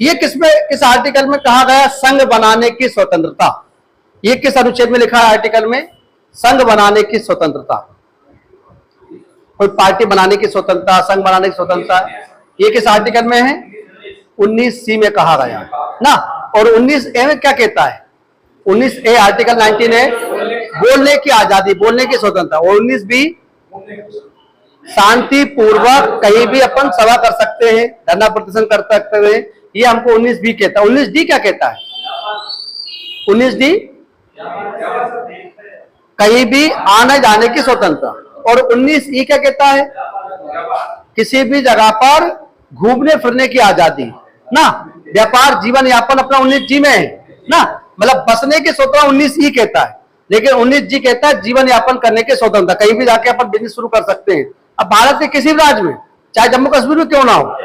ये किस आर्टिकल में कहा गया संघ बनाने की स्वतंत्रता? ये किस अनुच्छेद में लिखा है आर्टिकल में? संघ बनाने की स्वतंत्रता, कोई पार्टी बनाने की स्वतंत्रता, संघ बनाने की स्वतंत्रता, ये किस आर्टिकल में है? 19C में कहा गया ना। और 19A में क्या कहता है? 19A आर्टिकल 19A बोलने की आजादी, बोलने की स्वतंत्रता। और 19B शांति पूर्वक कहीं भी अपन सभा कर सकते हैं, धरना प्रदर्शन कर सकते हैं, ये हमको 19B कहता है। 19D क्या कहता है? 19D कहीं भी आने जाने की स्वतंत्रता। और 19E क्या कहता है? किसी भी जगह पर घूमने फिरने की आजादी ना। व्यापार जीवन यापन अपना 19G में है ना, मतलब बसने की स्वतंत्रता 19E कहता है, लेकिन 19G कहता है जीवन यापन करने की स्वतंत्रता, कहीं भी जाके अपन बिजनेस शुरू कर सकते हैं। अब भारत के किसी भी राज्य में, चाहे जम्मू कश्मीर में क्यों ना हो,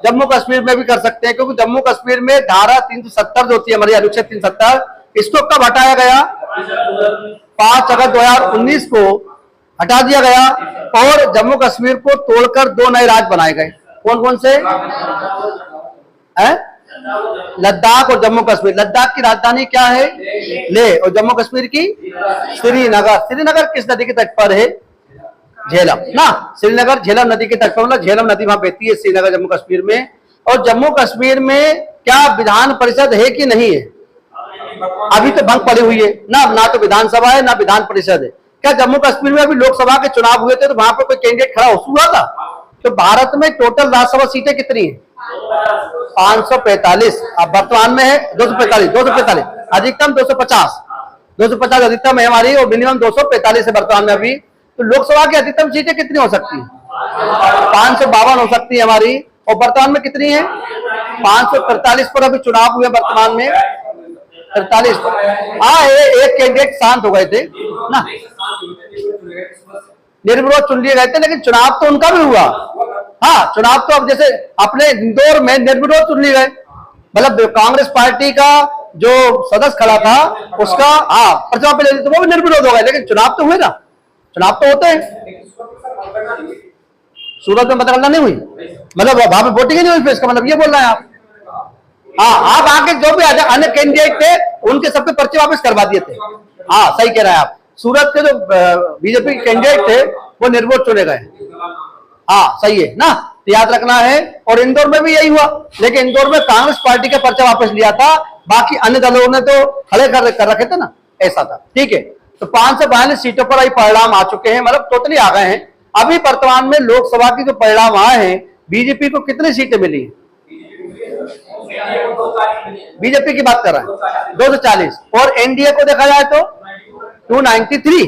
जम्मू कश्मीर में भी कर सकते हैं, क्योंकि जम्मू कश्मीर में धारा 370 जो होती है हमारी अनुच्छेद 370, इसको कब हटाया गया? 5 अगस्त 2019 को हटा दिया गया। और जम्मू कश्मीर को तोड़कर 2 नए राज्य बनाए गए। कौन कौन से? लद्दाख और जम्मू कश्मीर। लद्दाख की राजधानी क्या है? लेह। और जम्मू कश्मीर की श्रीनगर। श्रीनगर किस नदी के तट पर है? झेलम ना। श्रीनगर झेलम नदी के तट पर, मतलब झेलम नदी वहां बहती है श्रीनगर जम्मू कश्मीर में। और जम्मू कश्मीर में क्या विधान परिषद है कि नहीं है? अभी तो भंग पड़ी हुई है ना तो विधानसभा है ना विधान परिषद है। क्या जम्मू कश्मीर में अभी लोकसभा के चुनाव हुए थे तो वहां पर कोई कैंडिडेट खड़ा हुआ था? तो भारत में टोटल राज्यसभा सीटें कितनी है? 545। अब वर्तमान में है 245 अधिकतम 250 अधिकतम है हमारी, और मिनिमम 245 है वर्तमान में अभी। तो लोकसभा की अधिकतम सीटें कितनी हो सकती है? 552 हो सकती है हमारी। और वर्तमान में कितनी है? 543 पर अभी चुनाव हुए वर्तमान में 43 पर। हाँ, एक कैंडिडेट शांत हो गए थे ना, निर्विरोध चुन लिए गए थे, लेकिन चुनाव तो उनका भी हुआ। हाँ, चुनाव तो अब जैसे अपने इंदौर में निर्विरोध चुन लिए गए, मतलब कांग्रेस पार्टी का जो सदस्य खड़ा था उसका पर्चा पे ले ली तो वो भी निर्विरोध हो गए, लेकिन चुनाव तो हुए ना, चुनाव तो होते हैं। सूरत में मतगणना नहीं हुई, मतलब वहां पे वोटिंग नहीं हुई, इसका मतलब ये बोल रहे हैं आप? हाँ, आप आके जो भी अन्य कैंडिडेट थे उनके सबके पर्चे वापस करवा दिए थे। हाँ, सही कह रहे हैं आप। सूरत के जो बीजेपी कैंडिडेट थे वो निर्विरोध चुने गए। हाँ, सही है ना, तो याद रखना है। और इंदौर में भी यही हुआ, लेकिन इंदौर में कांग्रेस पार्टी का पर्चा वापस लिया था, बाकी अन्य दलों ने तो खड़े कर रखे थे ना, ऐसा था। ठीक है, तो 542 सीटों पर अभी परिणाम आ चुके हैं, मतलब टोटली आ गए हैं। अभी वर्तमान में लोकसभा की जो परिणाम आए हैं, बीजेपी को कितनी सीटें मिली? बीजेपी की बात कर रहा है 240, और एनडीए को देखा जाए तो 293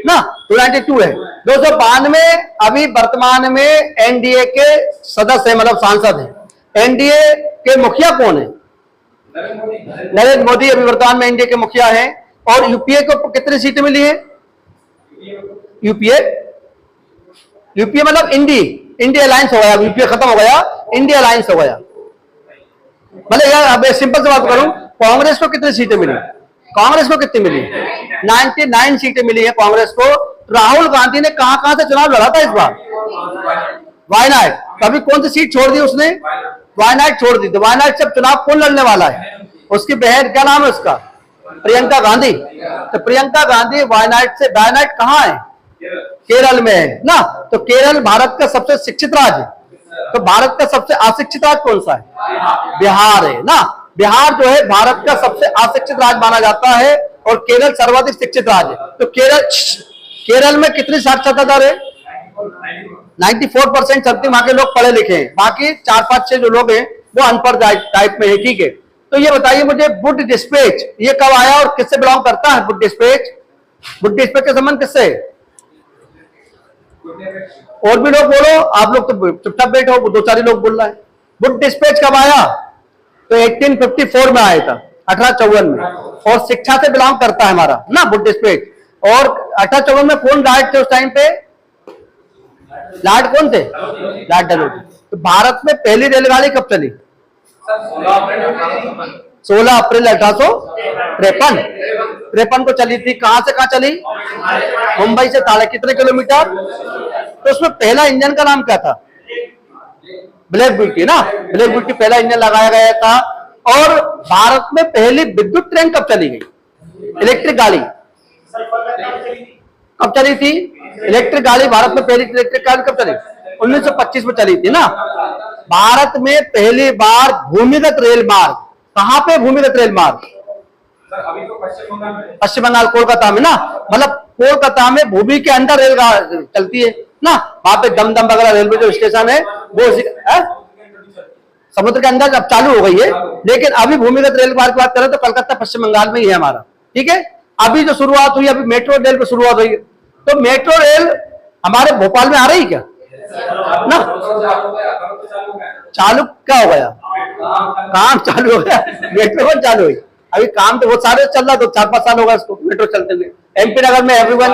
ना, 292 है। 292 अभी वर्तमान में एनडीए के सदस्य है, मतलब सांसद है। एनडीए के मुखिया कौन है? नरेंद्र मोदी अभी वर्तमान में एनडीए के मुखिया है। और यूपीए को कितनी सीटें मिली है? यूपीए मतलब इंडिया अलायंस हो गया, यूपीए खत्म हो गया, इंडिया अलायंस हो गया। मतलब यार अब सिंपल से बात करूं, कांग्रेस को कितनी सीटें मिली? कांग्रेस को कितनी मिली? 99 सीटें मिली है कांग्रेस को। राहुल गांधी ने कहां से चुनाव लड़ा था इस बार? वायनाड। कभी कौन सी सीट छोड़ दी उसने? वायनाड छोड़ दी। तो वायनाड से चुनाव कौन लड़ने वाला है? उसकी बहन, क्या नाम है उसका? प्रियंका गांधी। तो प्रियंका गांधी वायनाड कहाँ है? केरल में है ना। तो केरल भारत का सबसे शिक्षित राज्य, तो भारत का सबसे अशिक्षित राज्य कौन सा है? बिहार है ना। बिहार जो है भारत का सबसे अशिक्षित राज्य माना जाता है, और केरल सर्वाधिक शिक्षित राज्य। तो केरल में कितनी साक्षरता दर है? 94% सबके वहां के लोग पढ़े लिखे हैं, बाकी 4-5-6 जो लोग हैं वो अनपढ़ टाइप में है। ठीक है, तो ये बताइए मुझे, बुड डिस्पैच ये कब आया और किससे बिलोंग करता है? बुड डिस्पैच का संबंध किससे? और भी लोग बोलो, आप लोग तो चुपचाप बैठो, 2-4 लोग बोल रहे हैं। बुड डिस्पैच कब आया? तो 1854 में आया था, 1854 में, और शिक्षा से बिलोंग करता है हमारा ना बुड डिस्पैच। और 1854 में कौन लॉर्ड थे उस टाइम पे? लॉर्ड कौन थे? लॉर्ड डलहौजी। तो भारत में पहली रेलगाड़ी कब चली? 16 अप्रैल 1853 को चली थी। कहां से कहां चली? मुंबई से। कितने किलोमीटर? तो उसमें पहला इंजन का नाम क्या था? ब्लैक ब्यूटी ना, ब्लैक ब्यूटी पहला इंजन लगाया गया था। और भारत में पहली विद्युत ट्रेन कब चली गई? इलेक्ट्रिक गाड़ी कब चली थी? इलेक्ट्रिक गाड़ी भारत में पहली इलेक्ट्रिक गाड़ी कब चली? 1925 में चली थी ना। भारत में पहली बार भूमिगत रेल मार्ग, कहां पे भूमिगत रेल मार्ग? अभी तो पश्चिम बंगाल कोलकाता में ना, मतलब कोलकाता में भूमि के अंदर रेल चलती है ना। वहां पे दमदम वगैरह रेलवे जो स्टेशन है वो समुद्र के अंदर अब चालू हो गई है। लेकिन अभी भूमिगत रेल मार्ग की बात करें तो कलकत्ता पश्चिम बंगाल में ही है हमारा, ठीक है। अभी जो शुरुआत हुई, अभी मेट्रो रेल पर शुरुआत हुई, तो मेट्रो रेल हमारे भोपाल में आ रही क्या ना? चालू क्या हो गया? काम चालू हो गया, मेट्रो कौन चालू हुई? अभी काम तो बहुत सारे चल रहा, तो 4-5 साल होगा इसको मेट्रो चलते हुए। एमपी नगर में एवरीवन,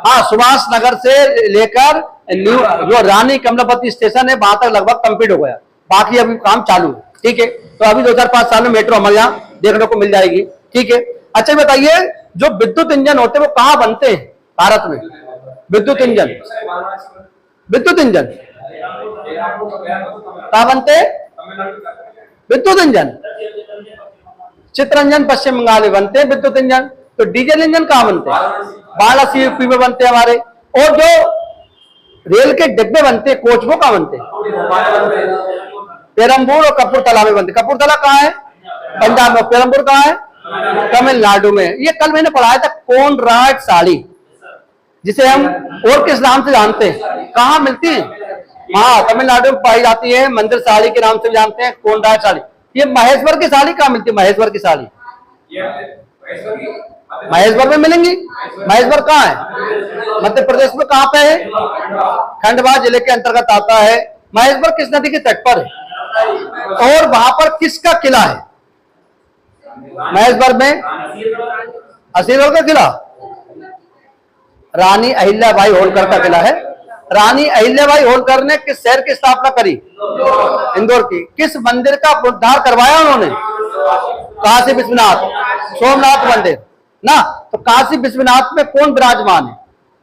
हाँ, सुभाष नगर से लेकर न्यू जो रानी कमलापति स्टेशन है वहां तक लगभग कंप्लीट हो गया, बाकी अभी काम चालू है, ठीक है। तो अभी 2-4-5 साल में मेट्रो हमारे यहाँ देखने को मिल जाएगी, ठीक है। अच्छा बताइए, जो विद्युत इंजन होते हैं वो कहाँ बनते हैं भारत में? विद्युत इंजन कहाँ बनते हैं? विद्युत इंजन चित्तरंजन पश्चिम बंगाल में बनते हैं विद्युत इंजन। तो डीजल इंजन कहाँ बनते हैं? वाराणसी यूपी में बनते हैं हमारे। और जो रेल के डिब्बे बनते हैं, कोच, वो कहाँ बनते हैं? पेरम्बूर और कपूरथला में बनते। कपूरथला कहाँ है? पंजाब में। पेरम्बूर कहाँ है? तमिलनाडु में। ये कल मैंने पढ़ाया था, कोनराड साड़ी, जिसे हम और किस नाम से जानते हैं, कहाँ मिलती है? हाँ, तमिलनाडु में पाई जाती है, मंदिर साड़ी के नाम से भी जानते हैं, कोनराड साड़ी। ये महेश्वर की साड़ी कहाँ मिलती है? महेश्वर की साड़ी महेश्वर में मिलेंगी। महेश्वर कहाँ है? मध्य प्रदेश में। कहाँ पे है? खंडवा जिले के अंतर्गत आता है। महेश्वर किस नदी के तट पर है? और वहां पर किसका किला है महेश्वर में? असीरों का किला, रानी अहिल्याबाई होलकर का किला है। रानी अहिल्याबाई होलकर ने किस शहर की स्थापना करी? इंदौर की। किस मंदिर का पुनरुद्धार करवाया उन्होंने? काशी विश्वनाथ, सोमनाथ मंदिर ना। तो काशी विश्वनाथ में कौन विराजमान है?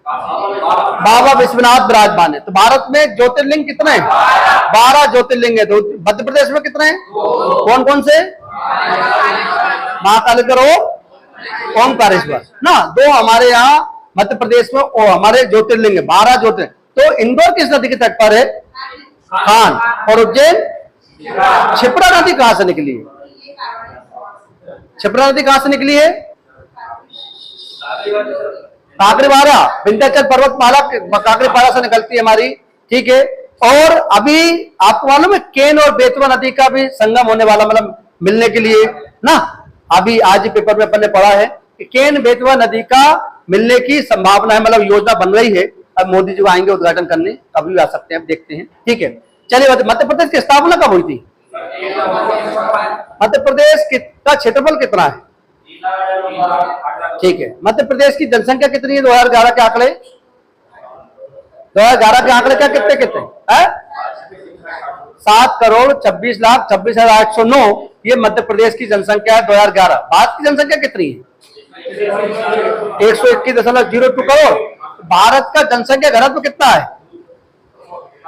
बाबा विश्वनाथ विराजमान है। तो भारत में ज्योतिर्लिंग कितने हैं? 12 ज्योतिर्लिंग है। तो मध्य प्रदेश में कितने हैं? कौन कौन से? महाकालेश्वर और ओमकारेश्वर ना, 2 हमारे यहाँ मध्य प्रदेश में और हमारे ज्योतिर्लिंग है, 12 ज्योतिर्लिंग। तो इंदौर किस नदी के तट पर है? खान। और उज्जैन? क्षिप्रा नदी कहां से निकली है? क्षिप्रा नदी कहां से निकली है? काकरीपारा, विंध्याचल पर्वतमाला काकरीपारा से निकलती है हमारी, ठीक है। और अभी आपको मालूम है केन और बेतवा नदी का भी संगम होने वाला, मतलब मिलने के लिए ना। अभी आज पेपर में अपन ने पढ़ा है कि केन बेतवा नदी का मिलने की संभावना है, मतलब योजना बन रही है। अब मोदी जी आएंगे उद्घाटन करने, अभी आ सकते हैं, देखते हैं, ठीक है। चलिए, मध्य प्रदेश की स्थापना कब हुई थी? मध्य प्रदेश का क्षेत्रफल कितना है? ठीक है। मध्य प्रदेश की जनसंख्या कितनी है? 2011 के आंकड़े, 2011 के आंकड़े क्या कितने है? 7,26,26,809। ये मध्य प्रदेश की जनसंख्या है 2011। भारत की जनसंख्या कितनी है? 121.02 करोड़। भारत का जनसंख्या घनत्व कितना है?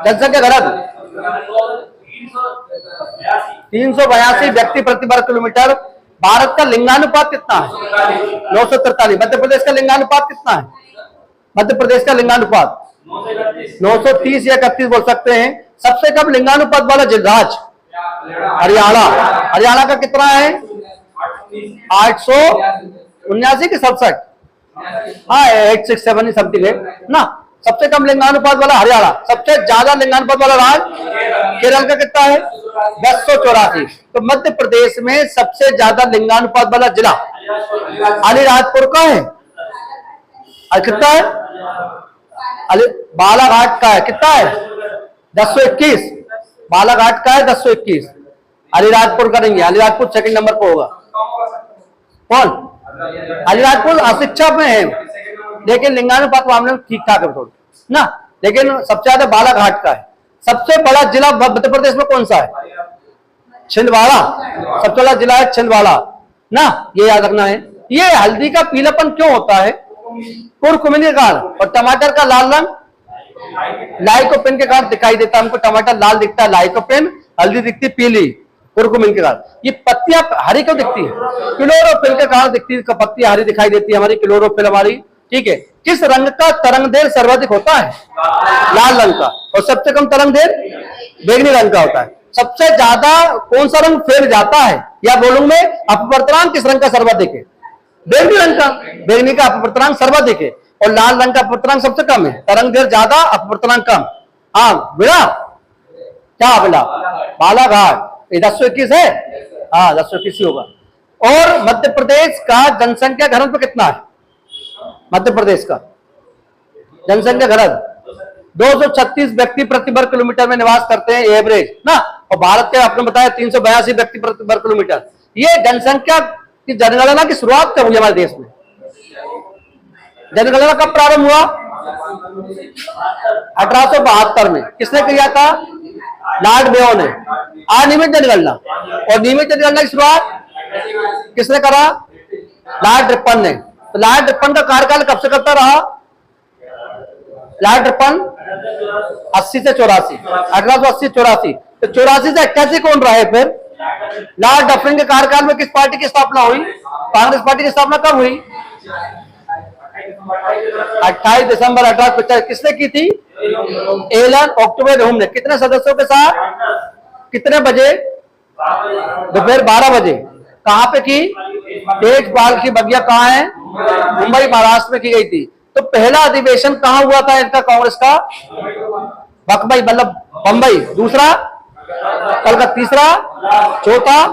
जनसंख्या घनत्व 382 व्यक्ति प्रति वर्ग किलोमीटर। भारत का लिंगानुपात कितना है? 943। मध्य प्रदेश का लिंगानुपात कितना है? मध्य प्रदेश का लिंगानुपात 930 या 31 बोल सकते हैं। सबसे कम लिंगानुपात वाला राज्य हरियाणा। हरियाणा का कितना है? 879 की 67, हाँ 867 समथिंग है ना। सबसे कम लिंगानुपात वाला हरियाणा। सबसे ज्यादा लिंगानुपात वाला राज्य केरल का कितना है? 1084। तो मध्य प्रदेश में सबसे ज्यादा लिंगानुपात वाला जिला अलीराजपुर का है। कितना है? बालाघाट का है। कितना है? 1021। बालाघाट का है 1021। अलीराजपुर का नहीं है। अलीराजपुर सेकंड नंबर पर होगा। कौन? अलीराजपुर अशिक्षा में है, लेकिन लिंगानुपात मामले में ठीक ठाक है थोड़ा ना। लेकिन सबसे ज्यादा बालाघाट का है। सबसे बड़ा जिला मध्य प्रदेश में कौन सा है? छिंदवाड़ा। सबसे बड़ा जिला है छिंदवाड़ा ना, ये याद रखना है। ये हल्दी का पीलापन क्यों होता है? कुरकुमिन के कारण। और टमाटर का लाल रंग लाइकोपेन के कारण दिखाई देता है हमको, टमाटर लाल दिखता है लाइकोपेन, हल्दी दिखती पीली कुरकुमिन के कारण। ये पत्तियां हरी क्यों दिखती है? क्लोरोफिल के कारण दिखती है, पत्तियां हरी दिखाई देती है हमारी, क्लोरोफिल हमारी, ठीक है। किस रंग का तरंग दैर्घ्य सर्वाधिक होता है? लाल रंग का। और सबसे कम तरंग दैर्घ्य बैंगनी रंग का होता है। सबसे ज्यादा कौन सा रंग फैल जाता है, या बोलूं मैं अपवर्तनांक किस रंग का सर्वाधिक है? बैंगनी रंग का। बैंगनी का अपवर्तनांक सर्वाधिक है और लाल रंग का अपवर्तनांक सबसे कम है। तरंग दैर्घ्य ज्यादा, अपवर्तनांक कम। हाँ बेटा, क्या बेटा? बालाघाट। ये 1021 है। हाँ 1021 ही होगा। और मध्य प्रदेश का जनसंख्या घनत्व कितना है? मध्य प्रदेश का जनसंख्या घनत्व 236 व्यक्ति प्रति वर्ग किलोमीटर में निवास करते हैं एवरेज ना। और भारत के आपने बताया 382 व्यक्ति प्रति वर्ग किलोमीटर। ये जनसंख्या की जनगणना की शुरुआत कब हुई हमारे देश में? जनगणना कब प्रारंभ हुआ? 1872 में। किसने किया था? लॉर्ड मेयो ने। अनियमित जनगणना। और नियमित जनगणना की शुरुआत किसने करा? लॉर्ड रिपन ने। तो लॉर्ड रिपन का कार्यकाल कब से करता रहा? लॉर्ड रिपन 80 से 84, 1880 84। तो 84 से 88 कौन रहा है फिर? लॉर्ड डफरिन के कार्यकाल में किस पार्टी की स्थापना हुई? कांग्रेस पार्टी की स्थापना कब हुई? 28 दिसंबर 1850। किसने की थी? एलन ऑक्टोबर होम ने। कितने सदस्यों के साथ? कितने बजे? दोपहर 12 बजे। कहां पे की? तेजपाल की बगिया कहां है? मुंबई महाराष्ट्र में की गई थी। तो पहला अधिवेशन कहां हुआ था इनका, कांग्रेस का? बकबई मतलब बंबई। दूसरा कलकत्ता। तीसरा, चौथा,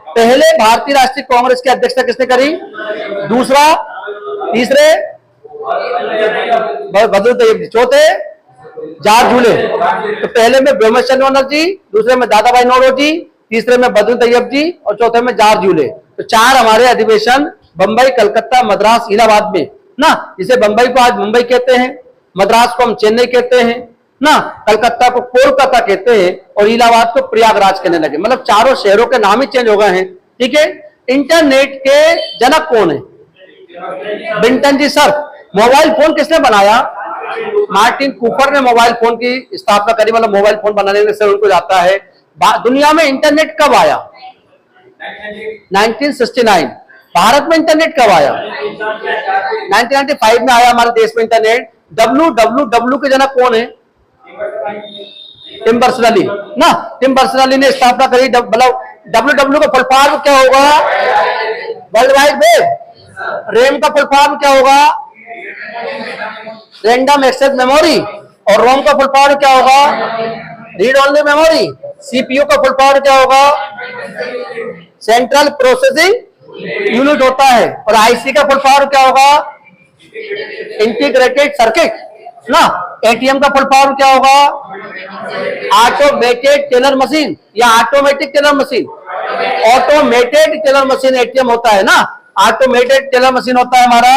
पहले भारतीय राष्ट्रीय कांग्रेस की अध्यक्षता किसने करी? दूसरा, तीसरे बदल तैयब, चौथे जॉर्ज झूले। तो पहले में ब्रह्मचंद्र बनर्जी, दूसरे में दादा भाई नौरोजी, तीसरे में बदल तैयब जी और चौथे में जॉर्ज झूले। तो 4 हमारे अधिवेशन बंबई, कलकत्ता, मद्रास, इलाहाबाद में ना। जिसे बंबई को आज मुंबई कहते हैं, मद्रास को हम चेन्नई कहते हैं ना, कलकत्ता को कोलकाता कहते हैं और इलाहाबाद को प्रयागराज कहने लगे। मतलब चारों शहरों के नाम ही चेंज हो गए हैं, ठीक है। इंटरनेट के जनक कौन है? बिंटन जी सर। मोबाइल फोन किसने बनाया? मार्टिन कूपर ने मोबाइल फोन की स्थापना करी। मतलब मोबाइल फोन बनाने से उनको जाता है। दुनिया में इंटरनेट कब आया? 1969। भारत में इंटरनेट कब आया? 1995 में आया हमारे देश में इंटरनेट। www के जनक कौन है? टिम बर्नर्स-ली ना। टिम बर्नर्स-ली ने स्थापना करी। मतलब www का फुल फॉर्म क्या होगा? World wide web. रेम का फुल फॉर्म क्या होगा? Random access memory. और रोम का फुल फॉर्म क्या होगा? Read only memory. सीपीयू का फुल फॉर्म क्या होगा? सेंट्रल प्रोसेसिंग यूनिट होता है। और आईसी का फुल फॉर्म क्या होगा? इंटीग्रेटेड सर्किट ना। एटीएम का फुल फॉर्म क्या होगा? ऑटोमेटेड टेलर मशीन या automatic teller machine. Automated teller machine ATM होता है ना। ऑटोमेटेड टेलर मशीन होता है हमारा।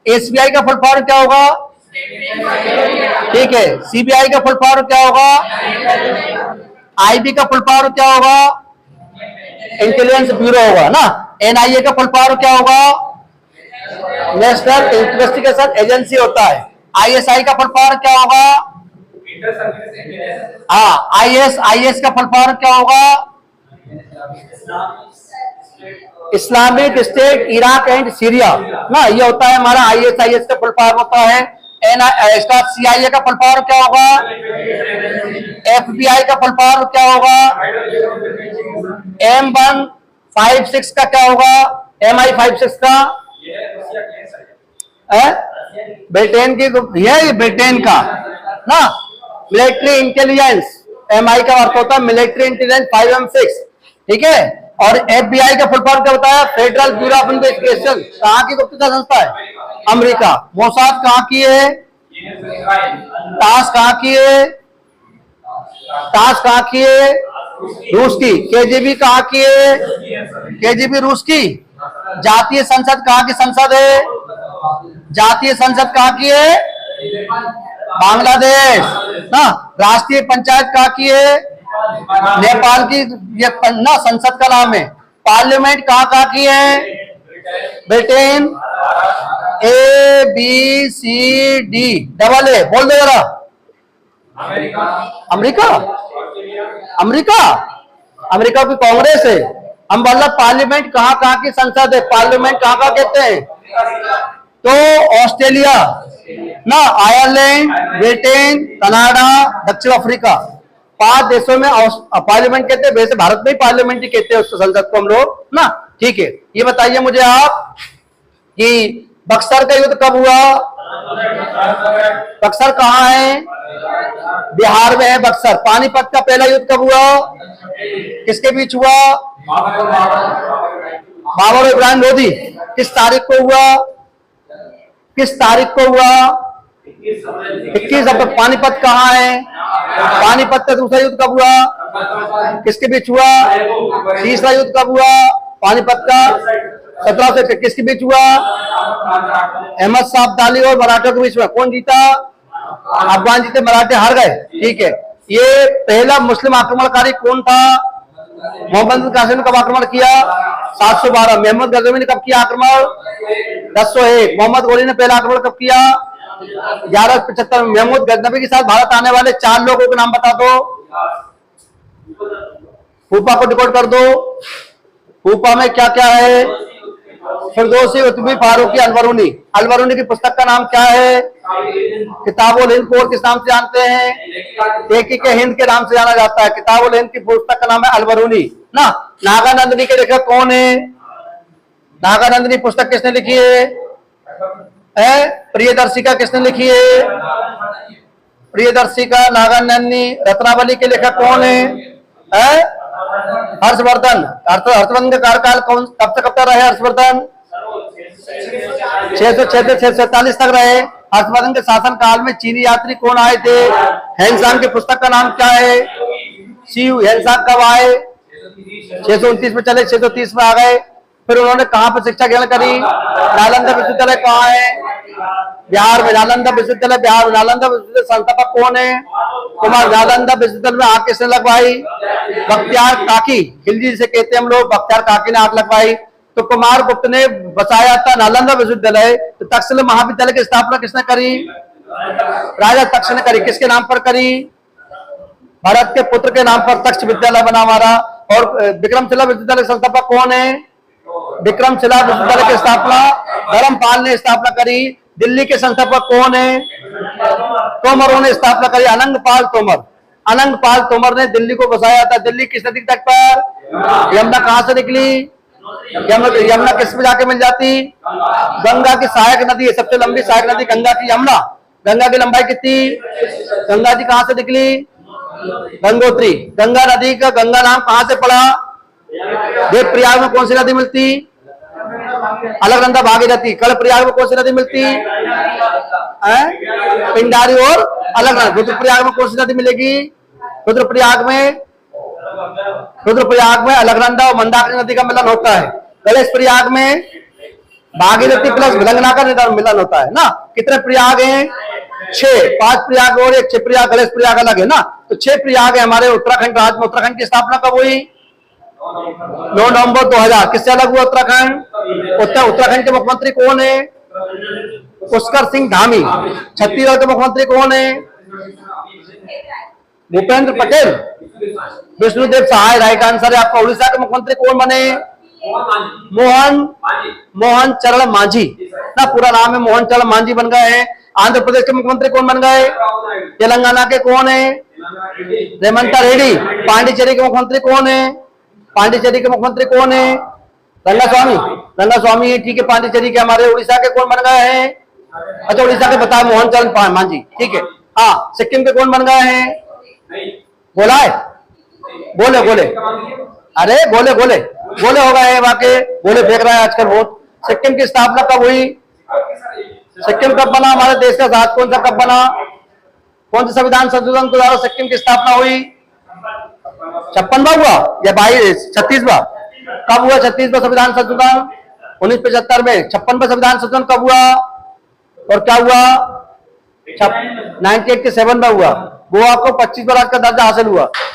एसबीआई का फुल फॉर्म क्या होगा? ठीक है। सीबीआई का फुल फॉर्म क्या होगा? आईबी का फुल फॉर्म क्या होगा? इंटेलिजेंस ब्यूरो होगा ना। एनआईए का फुल फॉर्म क्या होगा? नेशनल इन्वेस्टिगेशन एजेंसी होता है। आईएसआई का फुल फॉर्म क्या होगा? हाँ आईएस का फुल फॉर्म क्या होगा? Islamic state Iraq and Syria ना। ये होता है हमारा आईएस का फुल फॉर्म होता है। सीआईए का फुल फॉर्म क्या होगा? एफबीआई का फुल फॉर्म क्या होगा? M156 का क्या होगा? MI56 का ब्रिटेन की ये ब्रिटेन का ना। मिलिट्री इंटेलिजेंस MI का अर्थ होता है मिलिट्री इंटेलिजेंस 5M6, ठीक है। और FBI का फुल फॉर्म क्या होता है? Federal bureau of investigation. कहाँ की गुप्तचर संस्था है? अमेरिका। मोसाद कहाँ की है? टास कहाँ की है? टास कहाँ की है? रूस की। केजीबी कहाँ की है? केजीबी रूस की। जातीय संसद कहाँ की संसद है? जातीय संसद कहाँ की है? बांग्लादेश ना। राष्ट्रीय पंचायत कहाँ की है? नेपाल की। ये ना संसद का नाम है। पार्लियामेंट कहाँ की है? Britain. A B C D double A बोल दो जरा। America, America, Australia, America, America की कांग्रेस है। हम बोला पार्लियामेंट कहाँ कहाँ की संसद है, पार्लियामेंट कहाँ कहाँ कहते हैं, तो ऑस्ट्रेलिया ना, आयरलैंड, ब्रिटेन, कनाडा, दक्षिण अफ्रीका, 5 देशों में पार्लियामेंट कहते हैं। वैसे भारत में ही पार्लियामेंट ही कहते हैं उस संसद को हम लोग ना। ठीक है, ये बताइए मुझे आप कि बक्सर का युद्ध कब हुआ? बक्सर कहाँ है? बिहार में है बक्सर। पानीपत का पहला युद्ध कब हुआ? किसके बीच हुआ? बाबर और इब्राहिम लोधी। किस तारीख को हुआ? किस तारीख को हुआ? 21 अप्रैल। पानीपत कहाँ है? पानीपत का दूसरा युद्ध कब हुआ? किसके बीच हुआ? तीसरा युद्ध कब हुआ पानीपत का? 1700। किसके बीच हुआ? अहमद शाह अब्दाली और मराठों के बीच में। कौन जीता? अफगान जीते, मराठे हार गए। ठीक है, ये पहला मुस्लिम आक्रमणकारी कौन था? मोहम्मद बिन कासिम ने कब आक्रमण किया? 712। मोहम्मद गजनवी ने कब किया आक्रमण? 1001। मोहम्मद गोली ने पहला आक्रमण कब किया? 1175 में। मोहम्मद गजनवी के साथ भारत आने वाले 4 लोगों के नाम बता दो। फूफा को डिकोड कर दो। फूफा में क्या क्या है? फिरदौसी, उतबी, फारूकी, अलबरूनी। अलबरूनी की पुस्तक का नाम क्या है? किताबुल हिंद को किस नाम से जानते हैं? तहकीक हिंद के नाम से जाना जाता है। किताबुल हिंद की पुस्तक का नाम है अलबरूनी ना। नागानंदनी के लेखक कौन है? नागानंदनी पुस्तक किसने लिखी है? प्रियदर्शिका किसने लिखी है? प्रियदर्शिका, नागानंदनी। रत्नावली के लेखक कौन है? हर्षवर्धन। हर्षवर्धन का कार्यकाल कौन कब से कब तक रहे? हर्षवर्धन 606 से 647 तक रहे। हर्षवर्धन के शासन काल में चीनी यात्री कौन आए थे? हेनसांग की पुस्तक का नाम क्या है? शिव। हेनसांग कब आए? 629 में चले, 630 में आ गए। फिर उन्होंने कहाँ पर शिक्षा ग्रहण करी? नालंदा विश्वविद्यालय कहाँ है? बिहार में। नालंदा विश्वविद्यालय बिहार में। नालंदा विश्वविद्यालय संस्थापक कौन है? कुमार। नालंदा विश्वविद्यालय में आग किसने लगवाई? बख्तियार काकी। खिलजी से कहते हैं हम लोग। बख्तियार काकी ने आग लगवाई। तो कुमार गुप्त ने बसाया था नालंदा विश्वविद्यालय। तो तक्षशिला महाविद्यालय की स्थापना किसने करी? राजा तक्ष ने करी। किसके नाम पर करी? भरत के पुत्र के नाम पर तक्ष विद्यालय बना हमारा। और विक्रमशिला विश्वविद्यालय संस्थापक कौन है? विक्रमशिला विश्वविद्यालय की स्थापना धर्मपाल ने स्थापना करी। दिल्ली के संस्थापक कौन है? तोमरों ने स्थापना करी। अनंगपाल तोमर। अनंगपाल तोमर ने दिल्ली को बसाया था। दिल्ली किस नदी तट पर? यमुना कहां से निकली? यमुना किस पे जाके मिल जाती? गंगा की सहायक नदी है, सबसे लंबी सहायक नदी गंगा की यमुना। गंगा की लंबाई कितनी? गंगा जी कहां से निकली? गंगोत्री। गंगा नदी का गंगा नाम कहां से पड़ा? देव प्रयाग में कौन सी नदी मिलती? अलकनंदा भागीरथी। कल प्रयाग में कौन सी नदी मिलती? पिंडारी और अलकनंदा। रुद्रप्रयाग में कौन सी नदी मिलेगी? रुद्रप्रयाग में अलकनंदा और मंदाकिनी नदी का मिलन होता है। गणेश प्रयाग में भागीरथी प्लस भिलंगना का मिलन होता है ना। कितने प्रयाग हैं? 6। 5 प्रयाग और एक 6 प्रयाग। गणेश प्रयाग अलग है ना। तो 6 प्रयाग है हमारे उत्तराखंड राज्य में। उत्तराखंड की स्थापना कब हुई? 9 नवंबर 2000। किससे अलग हुआ उत्तराखंड? उत्तराखंड के मुख्यमंत्री कौन है? पुष्कर सिंह धामी। छत्तीसगढ़ के मुख्यमंत्री कौन है? भूपेंद्र पटेल। विष्णुदेव सहाय। राइट आंसर है आपका। उड़ीसा के मुख्यमंत्री कौन बने? मोहन चरण मांझी ना, पूरा नाम है मोहन चरण मांझी बन गए हैं। आंध्र प्रदेश के मुख्यमंत्री कौन बन गए? तेलंगाना के कौन है? रेवंत रेड्डी। पांडिचेरी के मुख्यमंत्री कौन है? पांडिचेरी के मुख्यमंत्री कौन है? रंगास्वामी। रंगास्वामी है, ठीक है। पांडिचेरी के हमारे। उड़ीसा के कौन बन गए हैं? अच्छा, उड़ीसा के बताया मोहन चरण मांझी, ठीक है। हाँ, सिक्किम के कौन बन गए हैं? बोला है? बोले बोले, अरे बोले बोले बोले हो गए वाकई। बोले फेंक रहा है आजकल बहुत। सिक्किम की स्थापना कब हुई? सिक्किम कब बना? हमारे देश का राज्य कौन सा कब बना? कौन से संविधान संशोधन के द्वारा सिक्किम की स्थापना हुई? 56वां हुआ या 36वां? कब हुआ 36वां संविधान संशोधन? 1975 में। 56वां संविधान संशोधन कब हुआ और क्या हुआ? 1987 में हुआ। गोवा को 25वां राज्य का दर्जा हासिल हुआ।